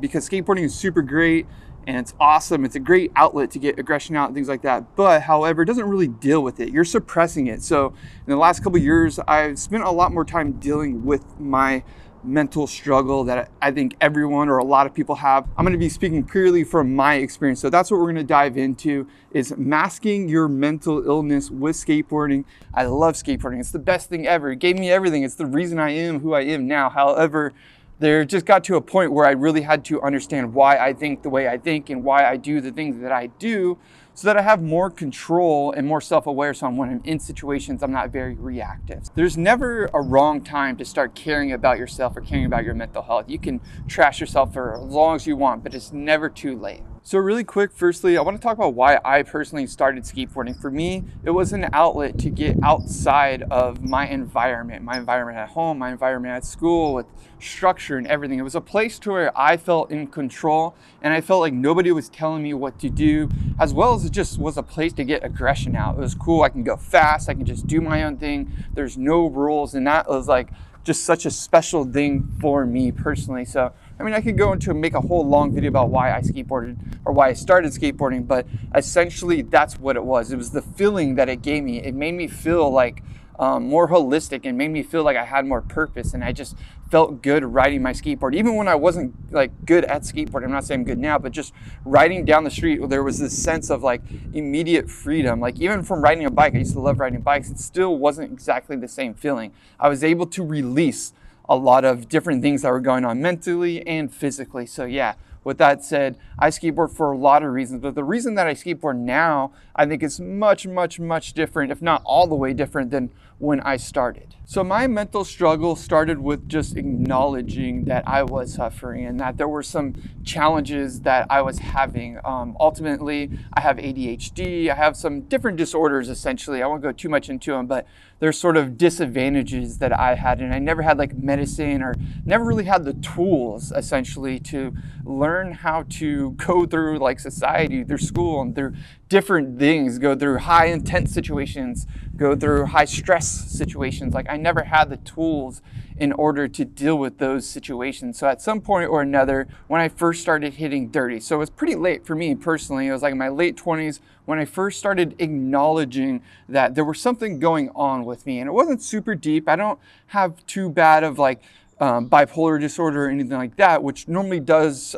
because skateboarding is super great and it's awesome. It's a great outlet to get aggression out and things like that. But however, it doesn't really deal with it. You're suppressing it. So in the last couple of years, I've spent a lot more time dealing with my mental struggle that I think everyone or a lot of people have. I'm going to be speaking purely from my experience. So that's what we're going to dive into, is masking your mental illness with skateboarding. I love skateboarding. It's the best thing ever. It gave me everything. It's the reason I am who I am now. However, there just got to a point where I really had to understand why I think the way I think and why I do the things that I do, so that I have more control and more self-aware, so when I'm in situations, I'm not very reactive. There's never a wrong time to start caring about yourself or caring about your mental health. You can trash yourself for as long as you want, but it's never too late. So really quick, firstly, I want to talk about why I personally started skateboarding. For me, it was an outlet to get outside of my environment at home, my environment at school, with structure and everything. It was a place to where I felt in control and I felt like nobody was telling me what to do, as well as it just was a place to get aggression out. It was cool. I can go fast. I can just do my own thing. There's no rules. And that was like just such a special thing for me personally. So I mean, I could go into make a whole long video about why I skateboarded or why I started skateboarding, but essentially that's what it was. It was the feeling that it gave me. It made me feel like more holistic and made me feel like I had more purpose, and I just felt good riding my skateboard. Even when I wasn't like good at skateboarding, I'm not saying I'm good now, but just riding down the street, there was this sense of like immediate freedom. Like even from riding a bike, I used to love riding bikes, it still wasn't exactly the same feeling. I was able to release a lot of different things that were going on mentally and physically. So yeah, with that said, I skateboard for a lot of reasons, but the reason that I skateboard now, I think is much, much, much different, if not all the way different than when I started. So my mental struggle started with just acknowledging that I was suffering and that there were some challenges that I was having. Ultimately, I have ADHD. I have some different disorders, essentially. I won't go too much into them, but there's sort of disadvantages that I had, and I never had like medicine or never really had the tools, essentially, to learn how to go through like society, through school, and through different things, go through high intense situations, go through high stress situations. Like I never had the tools in order to deal with those situations. So at some point or another, when I first started hitting dirty, so it was pretty late for me personally. It was like in my late 20s when I first started acknowledging that there was something going on with me, and it wasn't super deep. I don't have too bad of like bipolar disorder or anything like that, which normally does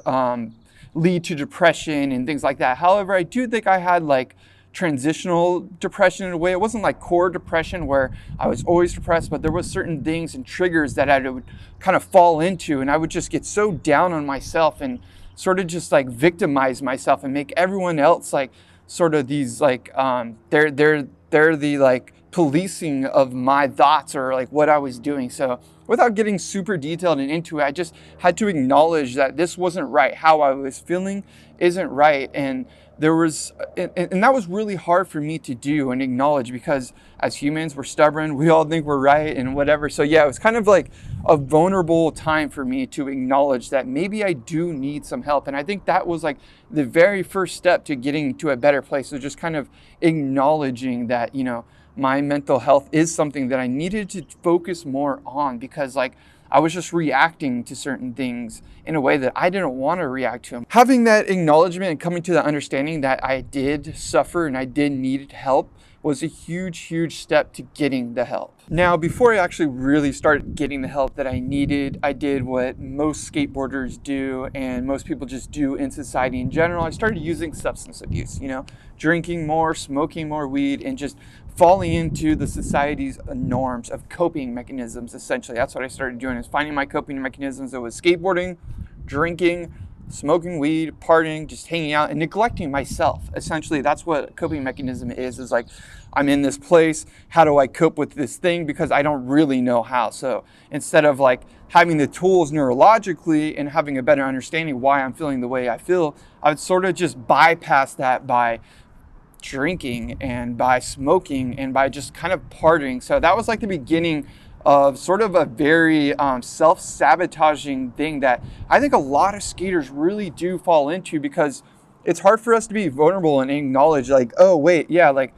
lead to depression and things like that. However, I do think I had like transitional depression in a way. It wasn't like core depression where I was always depressed, but there was certain things and triggers that I would kind of fall into, and I would just get so down on myself and sort of just like victimize myself and make everyone else like sort of these like they're the like policing of my thoughts or like what I was doing. So without getting super detailed and into it, I just had to acknowledge that this wasn't right. How I was feeling isn't right. And there was, and that was really hard for me to do and acknowledge, because as humans, we're stubborn. We all think we're right and whatever. So yeah, it was kind of like a vulnerable time for me to acknowledge that maybe I do need some help. And I think that was like the very first step to getting to a better place. So just kind of acknowledging that, you know, my mental health is something that I needed to focus more on, because like I was just reacting to certain things in a way that I didn't want to react to them. Having that acknowledgement and coming to the understanding that I did suffer and I did need help was a huge, huge step to getting the help. Now, before I actually really started getting the help that I needed, I did what most skateboarders do and most people just do in society in general. I started using substance abuse, you know, drinking more, smoking more weed, and just falling into the society's norms of coping mechanisms, essentially. That's what I started doing, is finding my coping mechanisms. It was skateboarding, drinking, smoking weed, partying, just hanging out, and neglecting myself. Essentially, that's what a coping mechanism is like, I'm in this place, how do I cope with this thing? Because I don't really know how. So instead of like having the tools neurologically and having a better understanding why I'm feeling the way I feel, I would sort of just bypass that by drinking and by smoking and by just kind of partying. So that was like the beginning of sort of a very self-sabotaging thing that I think a lot of skaters really do fall into, because it's hard for us to be vulnerable and acknowledge like, oh wait, yeah, like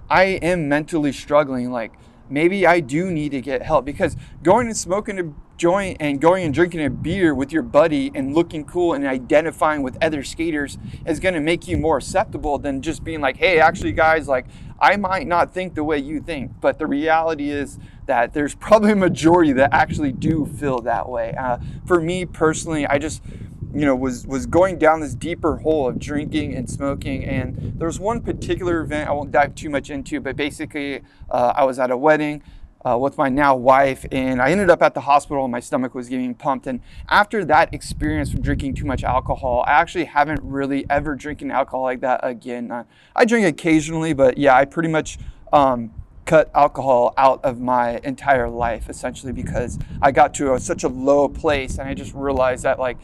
I am mentally struggling, like maybe I do need to get help. Because going and smoking and joint and going and drinking a beer with your buddy and looking cool and identifying with other skaters is going to make you more acceptable than just being like, hey, actually guys, like I might not think the way you think, but the reality is that there's probably a majority that actually do feel that way. For me personally, I just was going down this deeper hole of drinking and smoking. And there was one particular event I won't dive too much into, but basically I was at a wedding with my now wife, and I ended up at the hospital and my stomach was getting pumped. And after that experience from drinking too much alcohol, I actually haven't really ever drinking alcohol like that again. I drink occasionally, but yeah, I pretty much cut alcohol out of my entire life, essentially, because I got to such a low place, and I just realized that like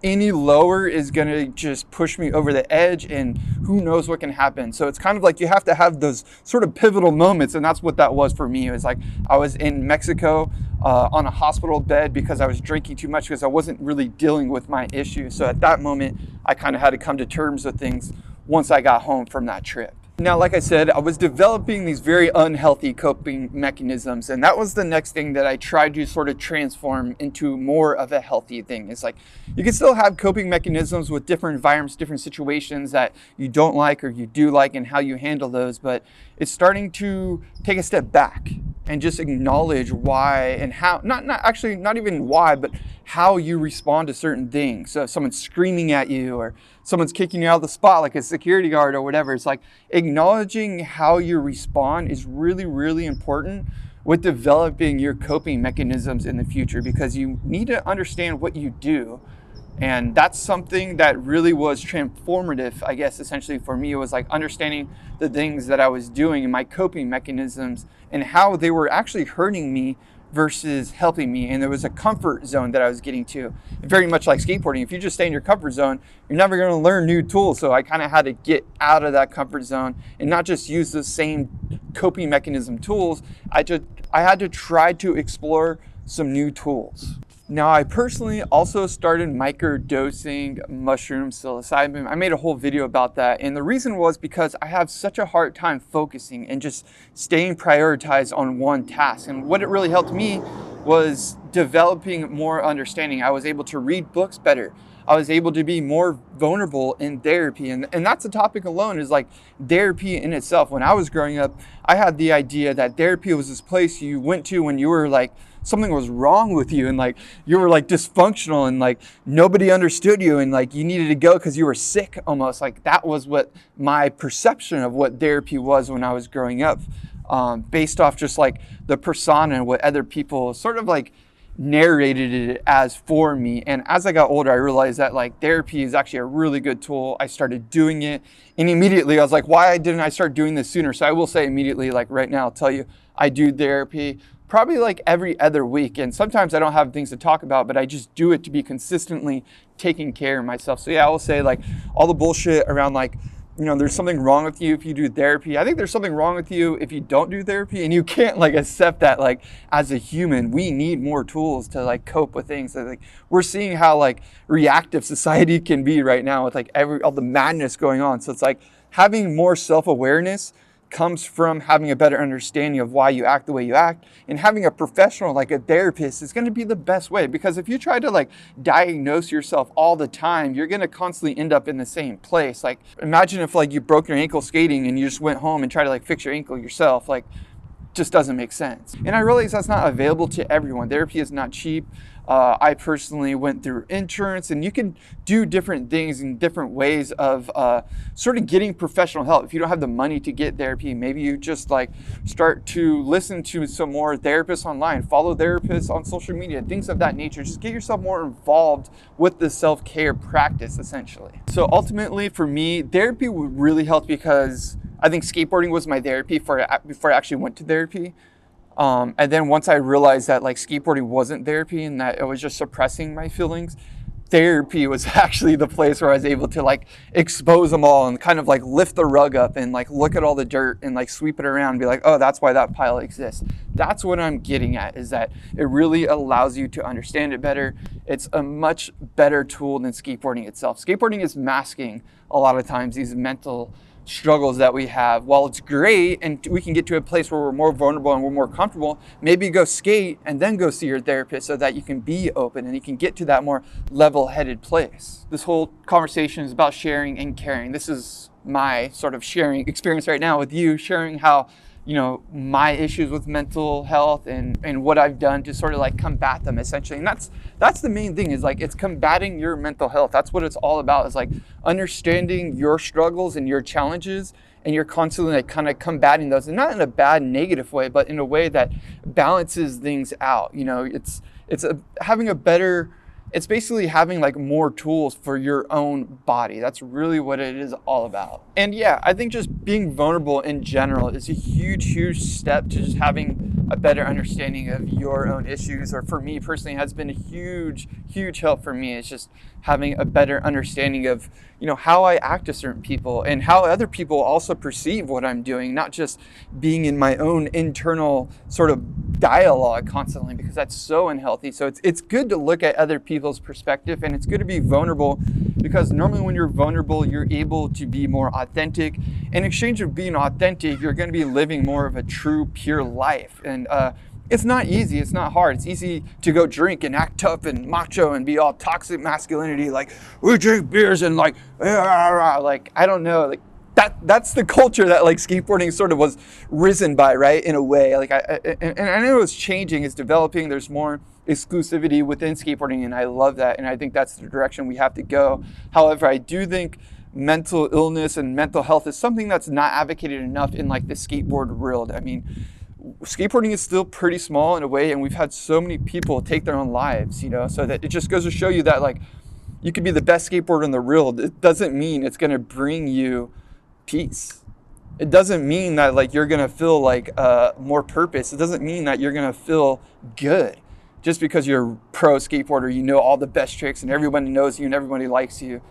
any lower is going to just push me over the edge, and who knows what can happen. So it's kind of like you have to have those sort of pivotal moments, and that's what that was for me. It was like I was in Mexico on a hospital bed because I was drinking too much because I wasn't really dealing with my issues. So at that moment, I kind of had to come to terms with things once I got home from that trip. Now, like I said, I was developing these very unhealthy coping mechanisms, and that was the next thing that I tried to sort of transform into more of a healthy thing. It's like you can still have coping mechanisms with different environments, different situations that you don't like or you do like, and how you handle those, but it's starting to take a step back and just acknowledge why and how, not even why, but how you respond to certain things. So if someone's screaming at you or someone's kicking you out of the spot like a security guard or whatever, it's like acknowledging how you respond is really, really important with developing your coping mechanisms in the future, because you need to understand what you do. And that's something that really was transformative, I guess, essentially for me. It was like understanding the things that I was doing and my coping mechanisms and how they were actually hurting me versus helping me. And there was a comfort zone that I was getting to. Very much like skateboarding. If you just stay in your comfort zone, you're never going to learn new tools. So I kind of had to get out of that comfort zone and not just use the same coping mechanism tools. I had to try to explore some new tools. Now, I personally also started microdosing mushroom psilocybin. I made a whole video about that, and the reason was because I have such a hard time focusing and just staying prioritized on one task. And what it really helped me was developing more understanding. I was able to read books better. I was able to be more vulnerable in therapy. And that's a topic alone, is like therapy in itself. When I was growing up, I had the idea that therapy was this place you went to when you were like, something was wrong with you and like you were like dysfunctional and like nobody understood you and like you needed to go because you were sick almost. Like that was what my perception of what therapy was when I was growing up, based off just like the persona and what other people sort of like narrated it as for me. And as I got older, I realized that like therapy is actually a really good tool. I started doing it, and immediately I was like, why didn't I start doing this sooner? So I will say immediately, like right now, I'll tell you, I do therapy probably like every other week. And sometimes I don't have things to talk about, but I just do it to be consistently taking care of myself. So yeah, I will say like all the bullshit around like, there's something wrong with you if you do therapy. I think there's something wrong with you if you don't do therapy, and you can't like accept that. Like as a human, we need more tools to like cope with things. So, like we're seeing how like reactive society can be right now with like all the madness going on. So it's like having more self-awareness comes from having a better understanding of why you act the way you act, and having a professional like a therapist is going to be the best way, because if you try to like diagnose yourself all the time, you're going to constantly end up in the same place. Like imagine if like you broke your ankle skating and you just went home and tried to like fix your ankle yourself. Like just doesn't make sense. And I realize that's not available to everyone. Therapy is not cheap. I personally went through insurance, and you can do different things in different ways of sort of getting professional help. If you don't have the money to get therapy, maybe you just like start to listen to some more therapists online, follow therapists on social media, things of that nature. Just get yourself more involved with the self-care practice, essentially. So ultimately for me, therapy would really help, because I think skateboarding was my therapy before I actually went to therapy. And then once I realized that like skateboarding wasn't therapy and that it was just suppressing my feelings, therapy was actually the place where I was able to like expose them all and kind of like lift the rug up and like look at all the dirt and like sweep it around and be like, oh, that's why that pile exists. That's what I'm getting at, is that it really allows you to understand it better. It's a much better tool than skateboarding itself. Skateboarding is masking a lot of times these mental struggles that we have. While it's great and we can get to a place where we're more vulnerable and we're more comfortable, maybe go skate and then go see your therapist so that you can be open and you can get to that more level-headed place. This whole conversation is about sharing and caring. This is my sort of sharing experience right now with you, sharing how, my issues with mental health and what I've done to sort of like combat them essentially. And that's the main thing, is like, it's combating your mental health. That's what it's all about, is like understanding your struggles and your challenges, and you're constantly like kind of combating those, and not in a bad negative way, but in a way that balances things out. It's basically having like more tools for your own body. That's really what it is all about. And yeah, I think just being vulnerable in general is a huge step to just having a better understanding of your own issues. Or for me personally, has been a huge help for me. It's just having a better understanding of, how I act to certain people and how other people also perceive what I'm doing, not just being in my own internal sort of dialogue constantly, because that's so unhealthy. So it's good to look at other people's perspective, and it's good to be vulnerable, because normally when you're vulnerable, you're able to be more authentic. In exchange of being authentic, you're going to be living more of a true, pure life. And it's not easy. It's not hard. It's easy to go drink and act tough and macho and be all toxic masculinity, like we drink beers and like I don't know, like that's the culture that like skateboarding sort of was risen by, right? In a way, like I know it's changing, it's developing. There's more exclusivity within skateboarding, and I love that, and I think that's the direction we have to go. However, I do think mental illness and mental health is something that's not advocated enough in like the skateboard world. I mean, skateboarding is still pretty small in a way, and we've had so many people take their own lives, so that it just goes to show you that like you could be the best skateboarder in the world. It doesn't mean it's going to bring you peace. It doesn't mean that like you're going to feel like more purpose. It doesn't mean that you're going to feel good just because you're a pro skateboarder, all the best tricks and everybody knows you and everybody likes you.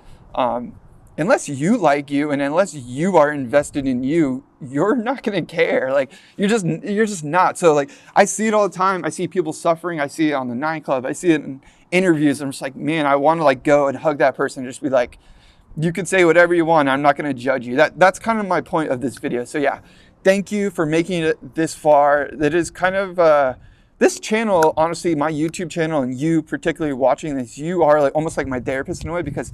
Unless you like you and unless you are invested in you, you're not going to care. Like you're just not. So like I see it all the time. I see people suffering. I see it on the 9 Club. I see it in interviews. I'm just like, man, I want to like go and hug that person and just be like, you can say whatever you want. I'm not going to judge you. That's kind of my point of this video. So yeah, thank you for making it this far. That is kind of this channel, honestly, my YouTube channel, and you particularly watching this, you are like almost like my therapist in a way, because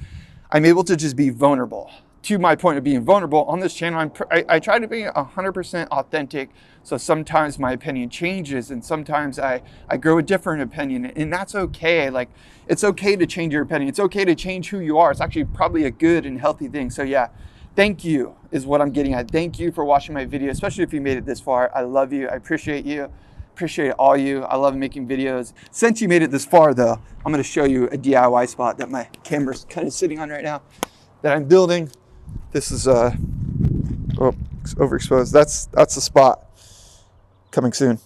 I'm able to just be vulnerable. To my point of being vulnerable on this channel, I try to be 100% authentic. So sometimes my opinion changes, and sometimes I grow a different opinion, and that's okay. Like it's okay to change your opinion. It's okay to change who you are. It's actually probably a good and healthy thing. So yeah, thank you is what I'm getting at. Thank you for watching my video, especially if you made it this far. I love you. I appreciate you. Appreciate all you. I love making videos. Since you made it this far though, I'm going to show you a DIY spot that my camera's kind of sitting on right now that I'm building. This is it's overexposed. That's the spot. Coming soon.